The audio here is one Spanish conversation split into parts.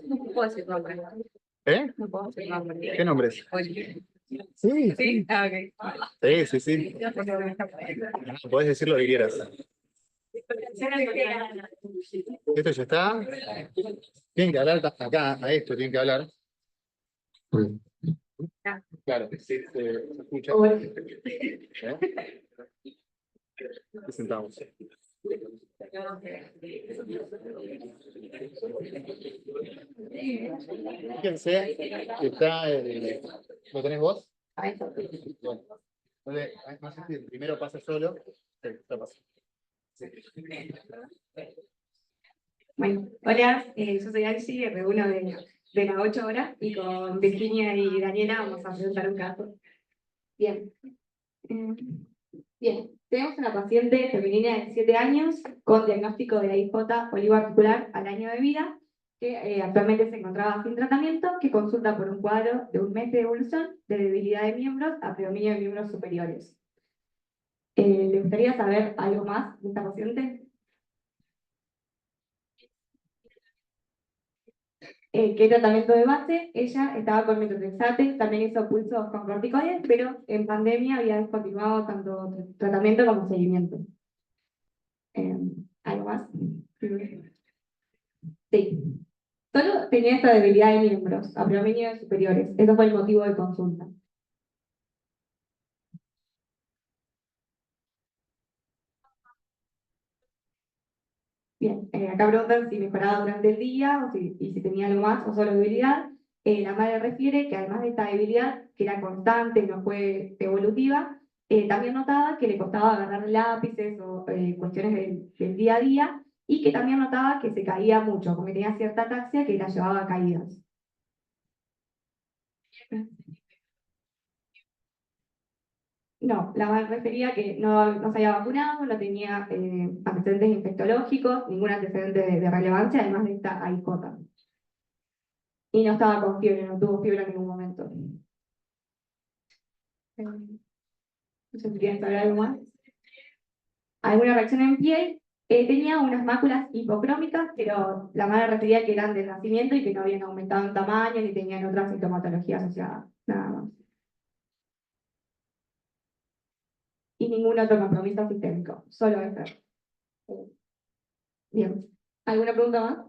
No puedo decir nombre. ¿Eh? No puedo decir nombre. ¿Qué nombres? Oye. Sí, Sí, sí. ah, ok. Sí, sí, sí. Podés decir lo que quieras. ¿Esto ya está? Tienen que hablar acá, a esto tienen que hablar. Claro, sí, se escucha. ¿Eh? Te sentamos. Fíjense que está ¿lo tenés vos? Bueno, entonces, no sé si el primero pasa solo. Sí, ya pasa. Bueno, hola, yo soy Alci, R1 de la 8 horas, y con Virginia y Daniela vamos a presentar un caso. Bien. Eh, Bien, tenemos una paciente femenina de 7 años con diagnóstico de AIJ olivoarticular al año de vida, que actualmente se encontraba sin tratamiento, que consulta por un cuadro de un mes de evolución de debilidad de miembros a predominio de miembros superiores. ¿Le gustaría saber algo más de esta paciente? ¿Qué tratamiento de base? Ella estaba con metotrexate, también hizo pulsos con corticoides, pero en pandemia había descontinuado tanto tratamiento como seguimiento. Eh, ¿Algo más? Sí. Solo tenía esta debilidad de miembros, a predominio de superiores. Ese fue el motivo de consulta. Bien, acá preguntan si mejoraba durante el día y si tenía algo más o solo debilidad. La madre refiere que además de esta debilidad, que era constante, no fue evolutiva, también notaba que le costaba agarrar lápices o cuestiones del día a día, y que también notaba que se caía mucho, porque tenía cierta ataxia que la llevaba a caídas. No, la madre refería que no se había vacunado, no tenía antecedentes infectológicos, ningún antecedente de relevancia, además de esta AIJ. Y no estaba con fiebre, no tuvo fiebre en ningún momento. No sé si quieren saber algo más. ¿Alguna reacción en piel? Tenía unas máculas hipocrómicas, pero la madre refería que eran del nacimiento y que no habían aumentado en tamaño ni tenían otra sintomatología asociada. Nada más. Y ningún otro compromiso sistémico, solo este. Bien. ¿Alguna pregunta más?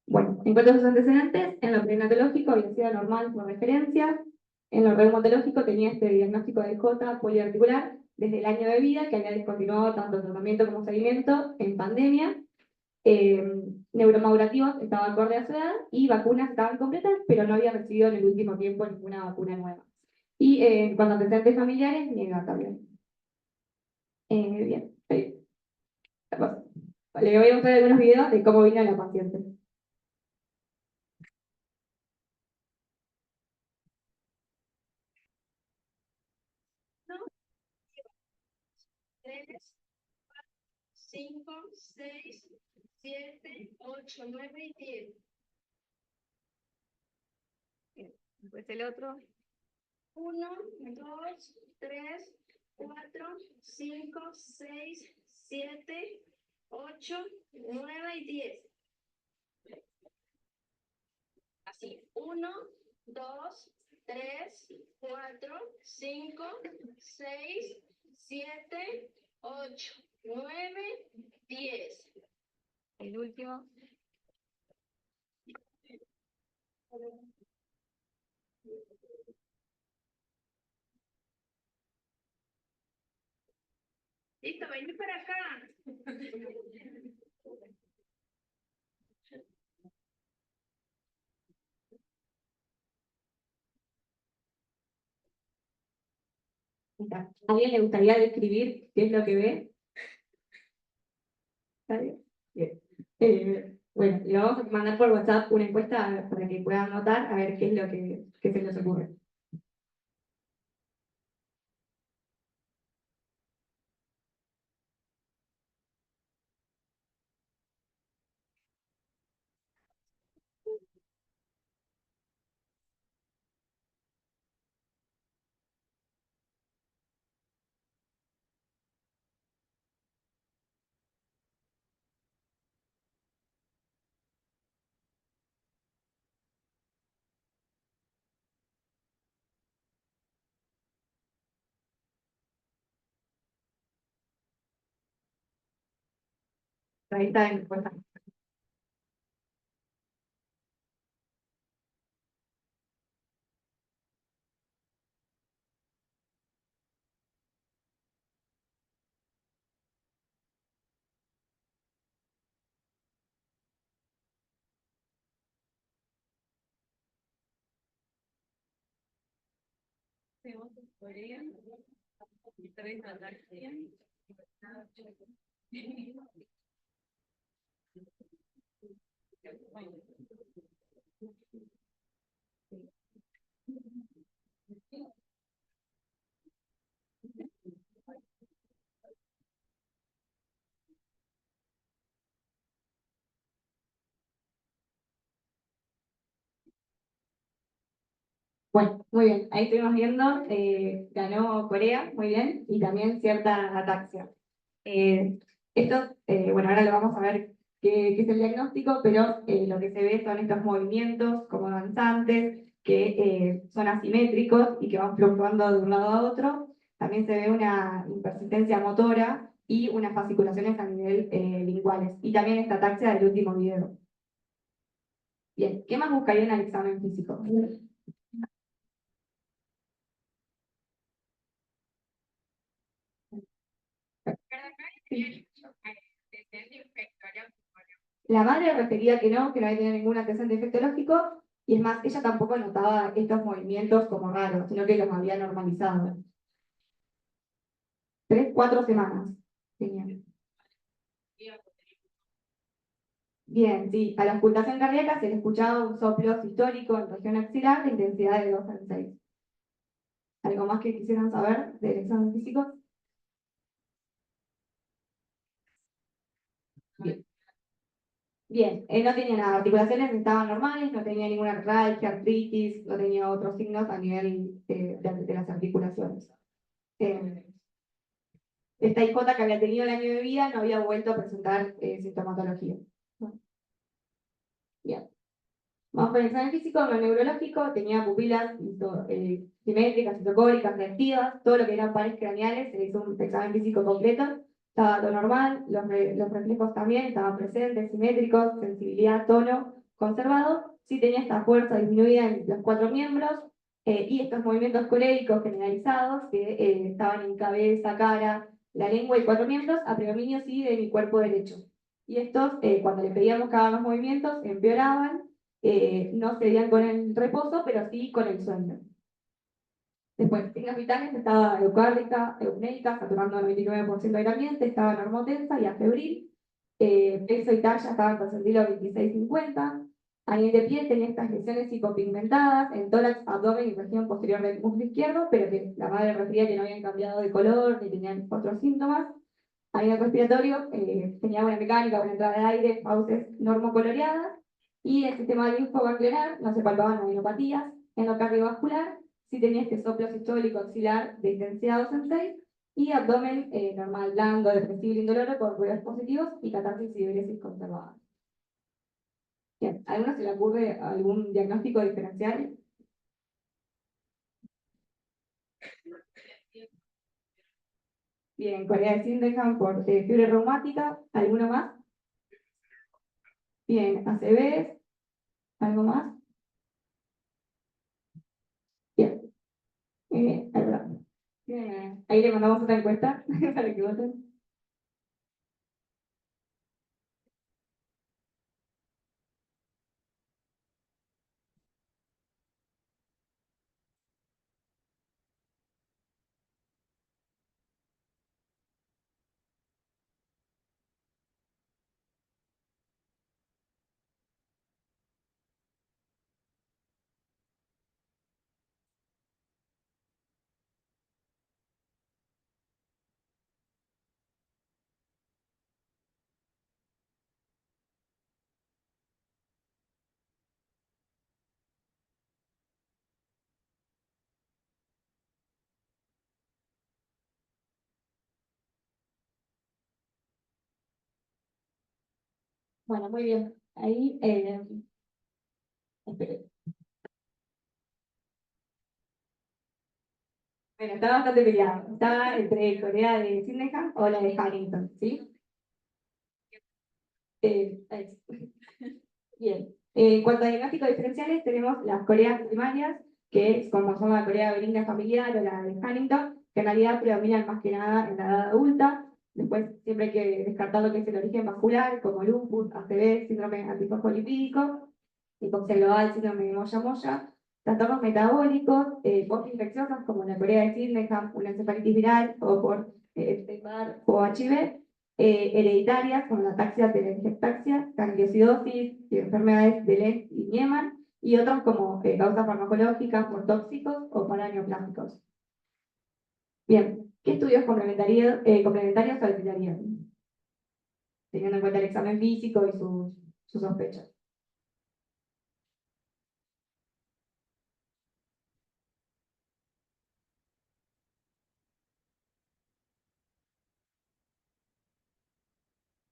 Bueno, en cuanto a sus antecedentes, en lo prenatológico había sido normal por referencia. En lo reumatológico tenía este diagnóstico de J poliarticular desde el año de vida, que había discontinuado tanto tratamiento como seguimiento en pandemia. Eh, Neuromodulativos estaba acorde a su edad y vacunas estaban completas, pero no había recibido en el último tiempo ninguna vacuna nueva. Y en cuanto a antecedentes familiares, niega también. Bien, ahí. Le voy a mostrar algunos videos de cómo vino la paciente. 5, 6, 7, 8, 9 y 10. Después el otro. 1, 2, 3, 4, 5, 6, 7, 8, 9 y 10. Así. 1, 2, 3, 4, 5, 6, 7, 8, 9, 10. El último. Listo, vení para acá. ¿A alguien le gustaría describir qué es lo que ve? ¿Está bien? Bien. Bueno, le vamos a mandar por WhatsApp una encuesta para que puedan notar a ver qué es lo que se les ocurre. Ahí está en respuesta. Bueno, muy bien. Ahí estuvimos viendo, ganó Corea, muy bien, y también cierta ataxia. Bueno, ahora lo vamos a ver qué es el diagnóstico, pero lo que se ve son estos movimientos como danzantes, que son asimétricos y que van fluctuando de un lado a otro. También se ve una impersistencia motora y unas fasciculaciones a nivel linguales. Y también esta ataxia del último video. Bien, ¿qué más buscaría en el examen físico? La madre refería que no había tenido ningún antecedente infectológico, y es más, ella tampoco notaba estos movimientos como raros, sino que los había normalizado. 3, 4 semanas tenían. Bien, sí, a la ocultación cardíaca se le escuchaba un soplo sistólico en región axilar de intensidad de 2 en 6. ¿Algo más que quisieran saber del examen físico? Bien. Bien, no tenía nada, articulaciones estaban normales, no tenía ninguna artralgia, artritis, no tenía otros signos a nivel de las articulaciones. Eh, Esta hijota que había tenido el año de vida no había vuelto a presentar sintomatología. Bien. Vamos con el examen físico, en lo neurológico, tenía pupilas simétricas, isocóricas, reactivas, todo lo que eran pares craneales, se hizo un examen físico completo, estaba todo normal, los reflejos también estaban presentes, simétricos, sensibilidad, tono, conservado, sí tenía esta fuerza disminuida en los 4 miembros, y estos movimientos coléricos generalizados que estaban en cabeza, cara, la lengua y 4 miembros, a predominio sí de mi cuerpo derecho. Y estos, cuando le pedíamos cada los movimientos, empeoraban, no se veían con el reposo, pero sí con el sueño. Después, signos vitales, estaba eucárdica, eupneica, saturando el 99% del ambiente, estaba normotensa y afebril. Peso y talla estaban percentilo 26-50. A nivel de piel tenía estas lesiones hipopigmentadas en tórax, abdomen y región posterior del muslo izquierdo, pero que la madre refería que no habían cambiado de color ni tenían otros síntomas. A nivel respiratorio, tenía buena mecánica, buena entrada de aire, fauces normocoloreadas, y el sistema linfoganglionar no se palpaban adenopatías. En lo cardiovascular, sí tenía este soplo sistólico axilar de intensidad 2 en 6, y abdomen normal, blando, depresivo, indoloro, con ruidos positivos y catarsis y diuresis conservadas. Bien, ¿a alguno se le ocurre algún diagnóstico diferencial? Bien, Corea de Sydenham por fiebre reumática. ¿Alguno más? Bien, ACV. ¿Algo más? Bien. Ahí va. Bien. Ahí le mandamos otra encuesta para que voten. Bueno, muy bien. Ahí, espere. Bueno, está bastante peleado. Está entre Corea de Sydenham o la de Harrington, ¿sí? Ahí. Bien. En cuanto a diagnósticos diferenciales, tenemos las coreas primarias, que es como son la corea benigna familiar o la de Huntington, que en realidad predominan más que nada en la edad adulta. Después siempre hay que descartar lo que es el origen vascular, como lupus, ACV, síndrome antifosfolipídico, hipoxia global, síndrome de Moya-Moya, trastornos metabólicos, postinfecciosos, como la corea de Sydenham, una encefalitis viral, o por Epstein-Barr o HIV, hereditarias, como la ataxia, telangiectasia, gangliosidosis y enfermedades de Lenz y Niemann, y otros como causas farmacológicas por tóxicos o por aneoplásticos. Bien, ¿qué estudios complementarios solicitarían? Teniendo en cuenta el examen físico y sus sospechas.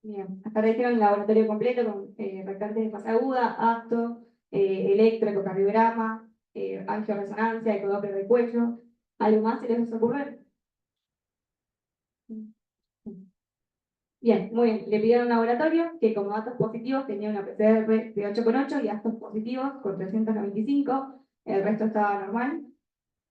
Bien, hasta ahora hicieron el laboratorio completo con rectantes de fase aguda, acto, electroecocardiograma, angioresonancia, ecodoppler de cuello. ¿Algo más se les ocurre? Bien, muy bien. Le pidieron un laboratorio que como datos positivos tenía una PCR de 8,8 y datos positivos con 395. El resto estaba normal.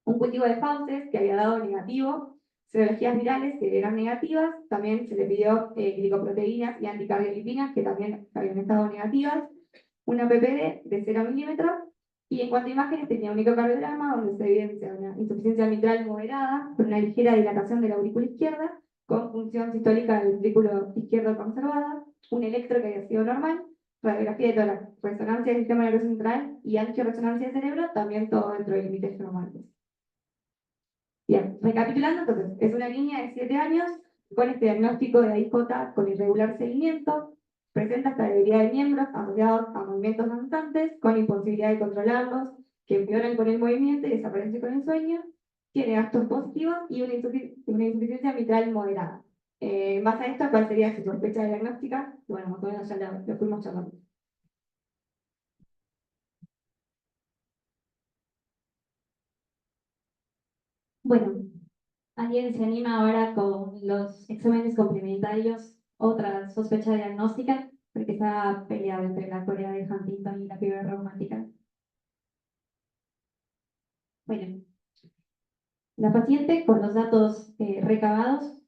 Un cultivo de fauces que había dado negativo, serologías virales que eran negativas, también se le pidió glicoproteínas y anticardiolipinas que también habían estado negativas, una PPD de 0 milímetros, y en cuanto a imágenes tenía un ecocardiograma donde se evidencia una insuficiencia mitral moderada con una ligera dilatación de la aurícula izquierda, con función sistólica del ventrículo izquierdo conservada, un electro que había sido normal, radiografía de tórax, resonancia del sistema nervioso central y angioresonancia de cerebro, también todo dentro de límites normales. Bien, recapitulando, entonces, es una niña de 7 años con este diagnóstico de AIJ con irregular seguimiento, presenta hasta debilidad de miembros asociados a movimientos danzantes, con imposibilidad de controlarlos, que empeoran con el movimiento y desaparecen con el sueño, tiene gastos positivos y una insuficiencia mitral moderada. Más a esto, ¿cuál sería su sospecha diagnóstica? Bueno, más o menos ya lo fuimos charlando. Bueno, ¿alguien se anima ahora con los exámenes complementarios? Otra sospecha diagnóstica, porque está peleado entre la corea de Huntington y la fiebre reumática. Bueno, la paciente con los datos recabados,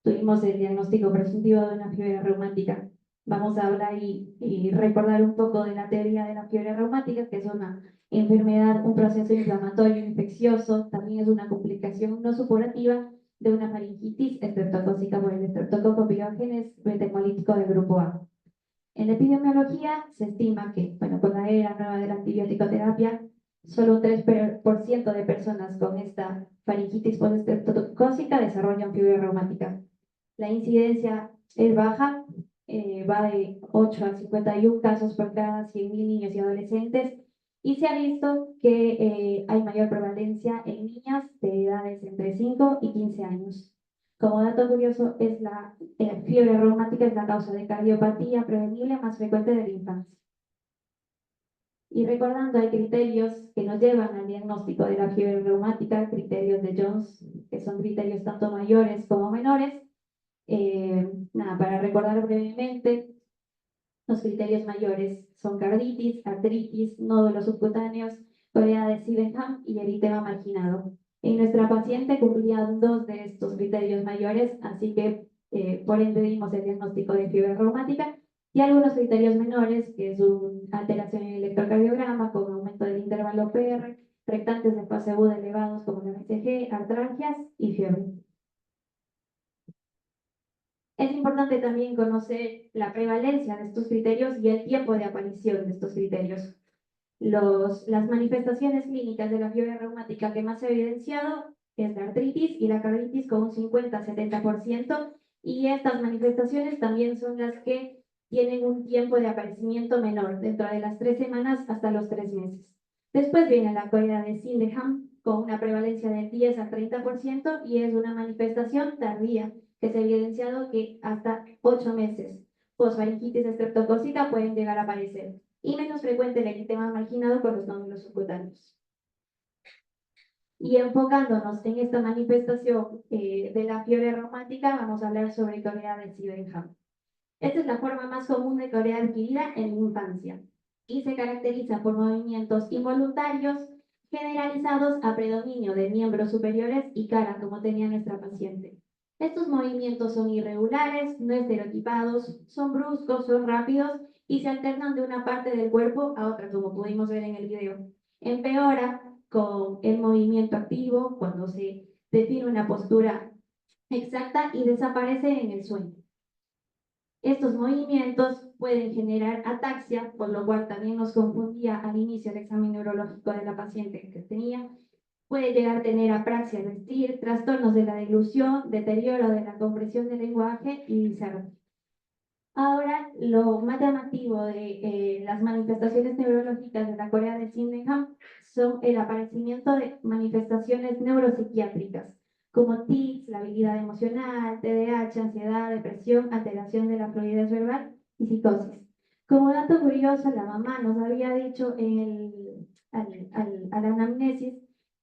tuvimos el diagnóstico presuntivo de una fiebre reumática. Vamos a hablar y recordar un poco de la teoría de la fiebre reumática, que es una enfermedad, un proceso inflamatorio infeccioso, también es una complicación no supurativa de una faringitis estreptocócica por el estreptococo pyogenes beta-hemolítico del grupo A. En la epidemiología se estima que, bueno, con la era nueva de la antibiótico-terapia, solo un 3% de personas con esta faringitis postestreptocócica desarrollan fiebre reumática. La incidencia es baja, va de 8 a 51 casos por cada 100.000 niños y adolescentes, y se ha visto que hay mayor prevalencia en niñas de edades entre 5 y 15 años. Como dato curioso, es la fiebre reumática es la causa de cardiopatía prevenible más frecuente de la infancia. Y recordando, hay criterios que nos llevan al diagnóstico de la fiebre reumática, criterios de Jones, que son criterios tanto mayores como menores. Para recordar brevemente, los criterios mayores son carditis, artritis, nódulos subcutáneos, corea de Sydenham y eritema marginado. En nuestra paciente cumplían 2 de estos criterios mayores, así que por ende dimos el diagnóstico de fiebre reumática, y algunos criterios menores, que es una alteración en el electrocardiograma con aumento del intervalo PR, rectantes de fase aguda elevados como la BCG, artralgias y fiebre. Es importante también conocer la prevalencia de estos criterios y el tiempo de aparición de estos criterios. Las manifestaciones clínicas de la fiebre reumática que más se ha evidenciado es la artritis y la carditis con un 50-70%, y estas manifestaciones también son las que tienen un tiempo de aparecimiento menor, dentro de las 3 semanas hasta los 3 meses. Después viene la corea de Sydenham con una prevalencia del 10 al 30% y es una manifestación tardía, que se ha evidenciado que hasta 8 meses posfaringitis estreptocócica pueden llegar a aparecer, y menos frecuente el eritema marginado con los nódulos subcutáneos. Y enfocándonos en esta manifestación de la fiebre reumática, vamos a hablar sobre corea de Sydenham. Esta es la forma más común de corea adquirida en la infancia y se caracteriza por movimientos involuntarios generalizados a predominio de miembros superiores y cara, como tenía nuestra paciente. Estos movimientos son irregulares, no estereotipados, son bruscos, son rápidos y se alternan de una parte del cuerpo a otra, como pudimos ver en el video. Empeora con el movimiento activo, cuando se define una postura exacta y desaparece en el sueño. Estos movimientos pueden generar ataxia, por lo cual también nos confundía al inicio del examen neurológico de la paciente que tenía. Puede llegar a tener apraxia al vestir, trastornos de la deglución, deterioro de la comprensión del lenguaje y viceversa. Ahora, lo más llamativo de las manifestaciones neurológicas de la corea de Sydenham son el aparecimiento de manifestaciones neuropsiquiátricas, como tics, la habilidad emocional, TDAH, ansiedad, depresión, alteración de la fluidez verbal y psicosis. Como dato curioso, la mamá nos había dicho a la anamnesis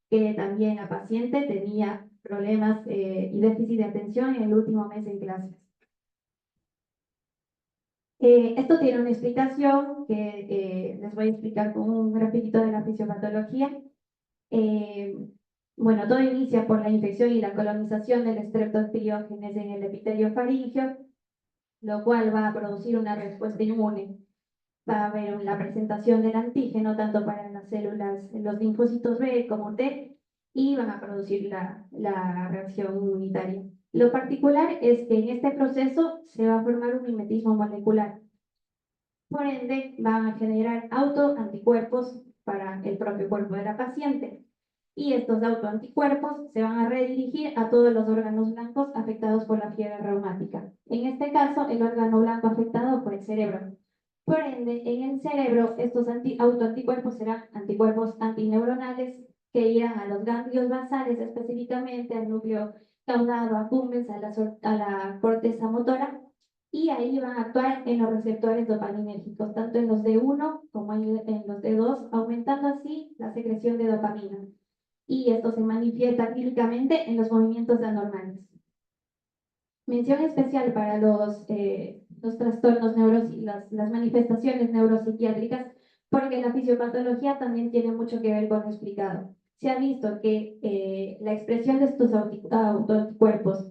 que también la paciente tenía problemas y déficit de atención en el último mes en clases. Esto tiene una explicación que les voy a explicar con un grafiquito de la fisiopatología. Bueno, todo inicia por la infección y la colonización del Streptospirogenes en el epitelio faríngeo, lo cual va a producir una respuesta inmune. Va a haber la presentación del antígeno tanto para las células, los linfocitos B como T, y van a producir la reacción inmunitaria. Lo particular es que en este proceso se va a formar un mimetismo molecular. Por ende, van a generar autoanticuerpos para el propio cuerpo de la paciente. Y estos autoanticuerpos se van a redirigir a todos los órganos blancos afectados por la fiebre reumática. En este caso, el órgano blanco afectado fue el cerebro. Por ende, en el cerebro, estos autoanticuerpos serán anticuerpos antineuronales que irán a los ganglios basales, específicamente al núcleo caudado accumbens, a la corteza motora, y ahí van a actuar en los receptores dopaminérgicos, tanto en los D1 como en los D2, aumentando así la secreción de dopamina. Y esto se manifiesta clínicamente en los movimientos anormales. Mención especial para los trastornos las manifestaciones neuropsiquiátricas, porque la fisiopatología también tiene mucho que ver con lo explicado. Se ha visto que la expresión de estos autoanticuerpos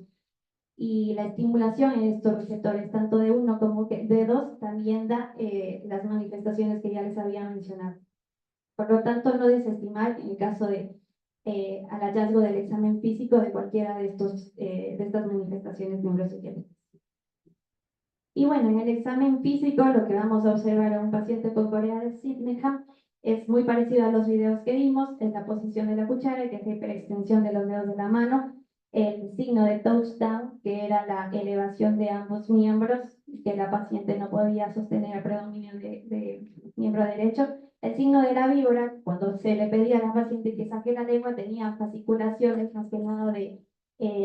y la estimulación en estos receptores, tanto de uno como de dos, también da las manifestaciones que ya les había mencionado. Por lo tanto, no desestimar en el caso de al hallazgo del examen físico de cualquiera de estas manifestaciones neuropsiquiátricas. Y bueno, en el examen físico lo que vamos a observar a un paciente con corea de Sydenham es muy parecido a los videos que vimos, es la posición de la cuchara, que es la hiperextensión de los dedos de la mano, el signo de touchdown, que era la elevación de ambos miembros, que la paciente no podía sostener el predominio de miembro derecho. El signo de la víbora, cuando se le pedía a la paciente que saque la lengua, tenía fasciculaciones más que nada de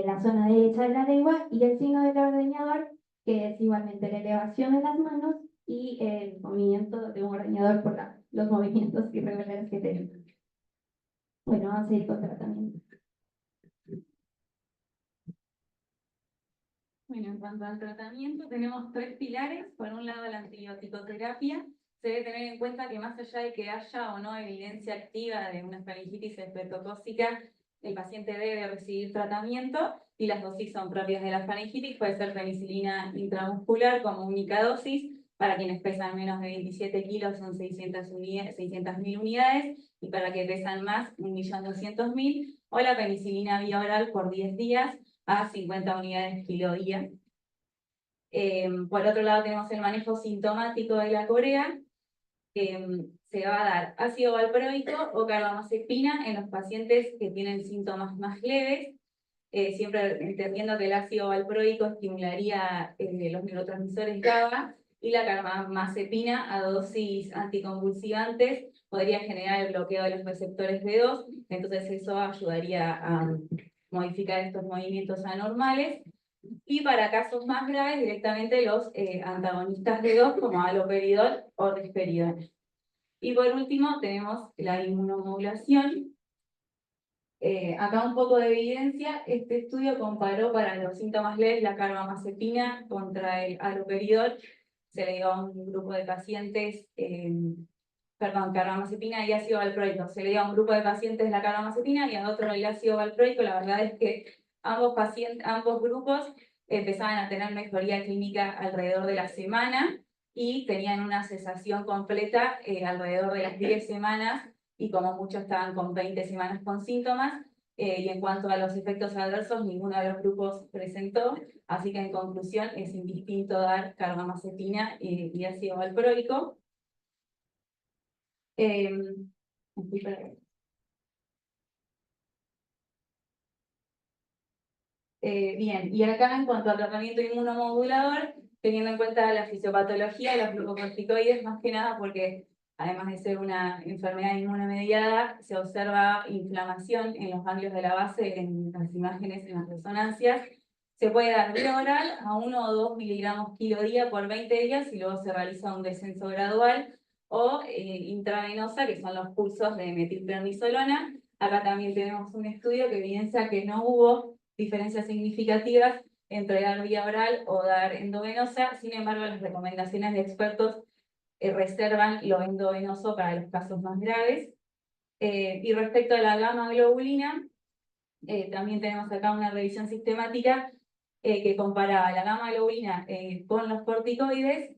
la zona derecha de la lengua, y el signo del ordeñador, que es igualmente la elevación de las manos y el movimiento de un ordeñador por los movimientos irregulares que tenemos. Bueno, vamos a ir con tratamiento. Bueno, en cuanto al tratamiento, tenemos 3 pilares. Por un lado, la antibiótico-terapia. Se debe tener en cuenta que más allá de que haya o no evidencia activa de una faringitis estreptotóxica, el paciente debe recibir tratamiento y las dosis son propias de la faringitis. Puede ser penicilina intramuscular como única dosis. Para quienes pesan menos de 27 kilos son 600.000 unidades, y para que pesan más, 1.200.000, o la penicilina vía oral por 10 días a 50 unidades kilo día. Por otro lado, tenemos el manejo sintomático de la corea. Se va a dar ácido valproico o carbamazepina en los pacientes que tienen síntomas más leves, siempre entendiendo que el ácido valproico estimularía los neurotransmisores GABA, y la carbamazepina a dosis anticonvulsivantes podría generar el bloqueo de los receptores B2, entonces eso ayudaría a modificar estos movimientos anormales. Y para casos más graves, directamente los antagonistas B2 como haloperidol o risperidona. Y por último tenemos la inmunomodulación, Acá un poco de evidencia, este estudio comparó para los síntomas leves la carbamazepina contra el haloperidol. Se le dio a un grupo de pacientes, carbamazepina y ácido valproico. Se le dio a un grupo de pacientes la carbamazepina y a otro el ácido valproico. La verdad es que ambos grupos empezaban a tener mejoría clínica alrededor de la semana y tenían una cesación completa alrededor de las 10 semanas, y como muchos estaban con 20 semanas con síntomas, y en cuanto a los efectos adversos, ninguno de los grupos presentó, así que en conclusión es indistinto dar carbamazepina y ácido valproico. Bien, y acá en cuanto al tratamiento inmunomodulador, teniendo en cuenta la fisiopatología de los glucocorticoides, más que nada porque además de ser una enfermedad inmunomediada, se observa inflamación en los ganglios de la base, en las imágenes, en las resonancias. Se puede dar vía oral a 1 o 2 miligramos kilo día por 20 días y luego se realiza un descenso gradual, o intravenosa, que son los pulsos de metilprednisolona. Acá también tenemos un estudio que evidencia que no hubo diferencias significativas entre dar vía oral o dar endovenosa. Sin embargo, las recomendaciones de expertos reservan lo endovenoso para los casos más graves. Y respecto a la gamma globulina, también tenemos acá una revisión sistemática que comparaba la gamma globulina con los corticoides.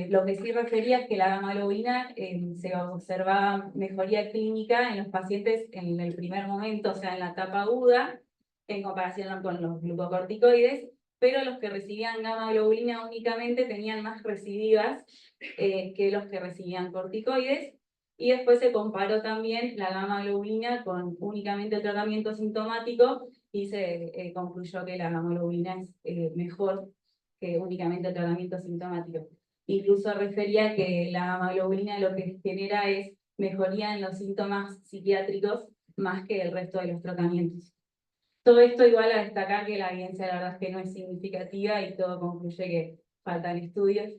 Lo que sí refería es que la gamma globulina se observaba mejoría clínica en los pacientes en el primer momento, o sea, en la etapa aguda, en comparación con los glucocorticoides, pero los que recibían gamma globulina únicamente tenían más recidivas que los que recibían corticoides. Y después se comparó también la gamma globulina con únicamente el tratamiento sintomático y se concluyó que la gamma globulina es mejor que únicamente el tratamiento sintomático. Incluso refería que la gamma globulina lo que genera es mejoría en los síntomas psiquiátricos más que el resto de los tratamientos. Todo esto igual a destacar que la evidencia la verdad es que no es significativa y todo concluye que faltan estudios.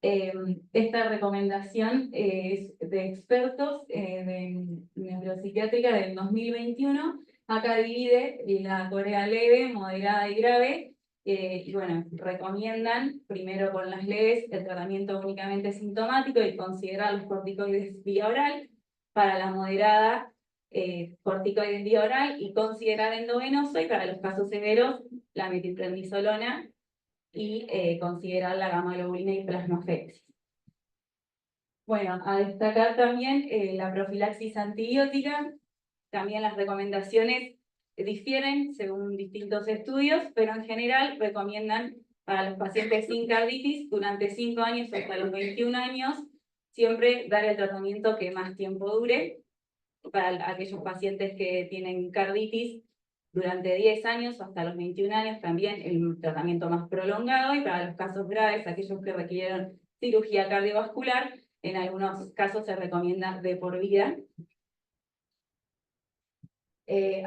Esta recomendación es de expertos de neuropsiquiátrica del 2021. Acá divide la corea leve, moderada y grave. Y bueno, recomiendan primero con las leves el tratamiento únicamente sintomático y considerar los corticoides vía oral. Para la moderada, corticoides vía oral y considerar endovenoso, y para los casos severos la metilprednisolona y considerar la gamma globulina y plasmaféresis. Bueno, a destacar también la profilaxis antibiótica. También las recomendaciones difieren según distintos estudios, pero en general recomiendan para los pacientes sin carditis durante 5 años hasta los 21 años, siempre dar el tratamiento que más tiempo dure. Para aquellos pacientes que tienen carditis, durante 10 años hasta los 21 años también el tratamiento más prolongado, y para los casos graves, aquellos que requirieron cirugía cardiovascular, en algunos casos se recomienda de por vida.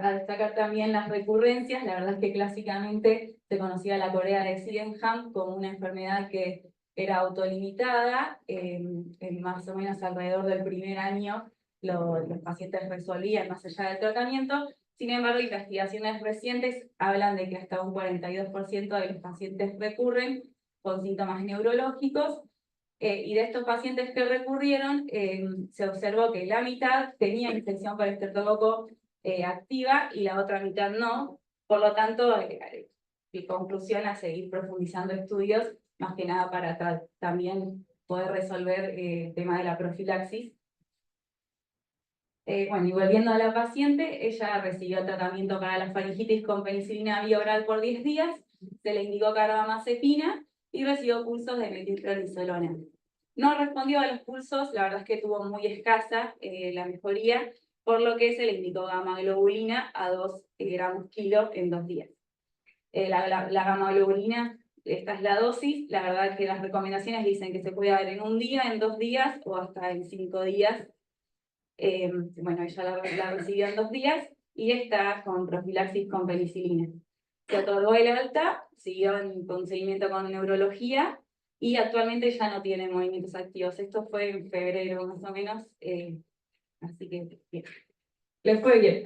A destacar también las recurrencias. La verdad es que clásicamente se conocía la corea de Sydenham como una enfermedad que era autolimitada, más o menos alrededor del primer año los pacientes resolvían más allá del tratamiento. Sin embargo, investigaciones recientes hablan de que hasta un 42% de los pacientes recurren con síntomas neurológicos, y de estos pacientes que recurrieron, se observó que la mitad tenía infección por estreptococo activa y la otra mitad no. Por lo tanto, mi conclusión a seguir profundizando estudios, más que nada para también poder resolver el tema de la profilaxis. Bueno, y volviendo a la paciente, ella recibió tratamiento para la faringitis con penicilina vía oral por 10 días, se le indicó carbamazepina y recibió pulsos de metilprednisolona. No respondió a los pulsos, la verdad es que tuvo muy escasa la mejoría, por lo que se le indicó gamma globulina a 2 gramos kilo en 2 días. La gamma globulina, esta es la dosis. La verdad es que las recomendaciones dicen que se puede dar en 1 día, en 2 días o hasta en 5 días. Bueno, ella la recibió en 2 días y está con profilaxis con penicilina. Se otorgó el alta, siguió con seguimiento con neurología y actualmente ya no tiene movimientos activos. Esto fue en febrero más o menos, así que bien. Les fue bien.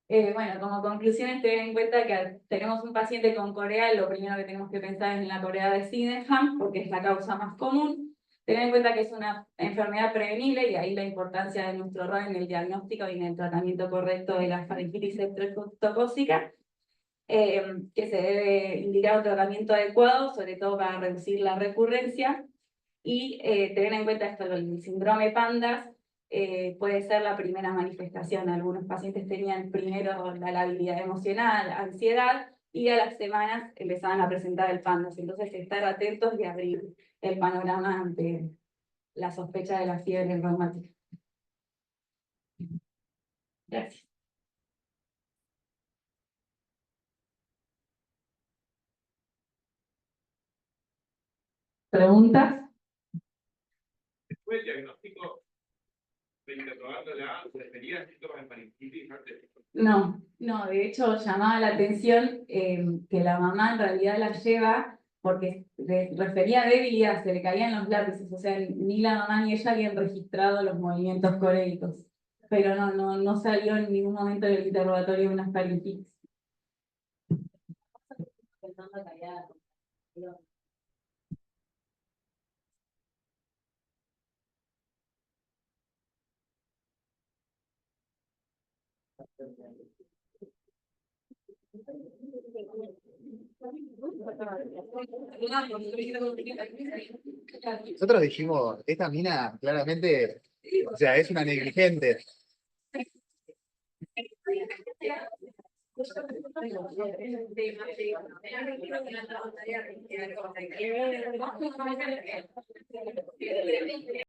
Bueno, como conclusiones, tener en cuenta que tenemos un paciente con corea, lo primero que tenemos que pensar es en la corea de Sydenham, porque es la causa más común. Tener en cuenta que es una enfermedad prevenible y ahí la importancia de nuestro rol en el diagnóstico y en el tratamiento correcto de la faringitis estreptocócica, que se debe indicar un tratamiento adecuado, sobre todo para reducir la recurrencia, y tener en cuenta esto, el síndrome PANDAS, puede ser la primera manifestación. Algunos pacientes tenían primero la labilidad emocional, ansiedad, y a las semanas empezaban a presentar el PANDAS. Entonces, estar atentos y abrir el panorama ante la sospecha de la fiebre reumática. Gracias. ¿Preguntas? Después del diagnóstico, interrogándola, ¿refería síntomas de faringitis antes? No, de hecho llamaba la atención que la mamá en realidad la lleva porque refería debilidad, se le caían los lápices, o sea, ni la mamá ni ella habían registrado los movimientos coréicos, pero no salió en ningún momento del interrogatorio una faringitis. Nosotros dijimos, esta mina claramente, o sea, es una negligente.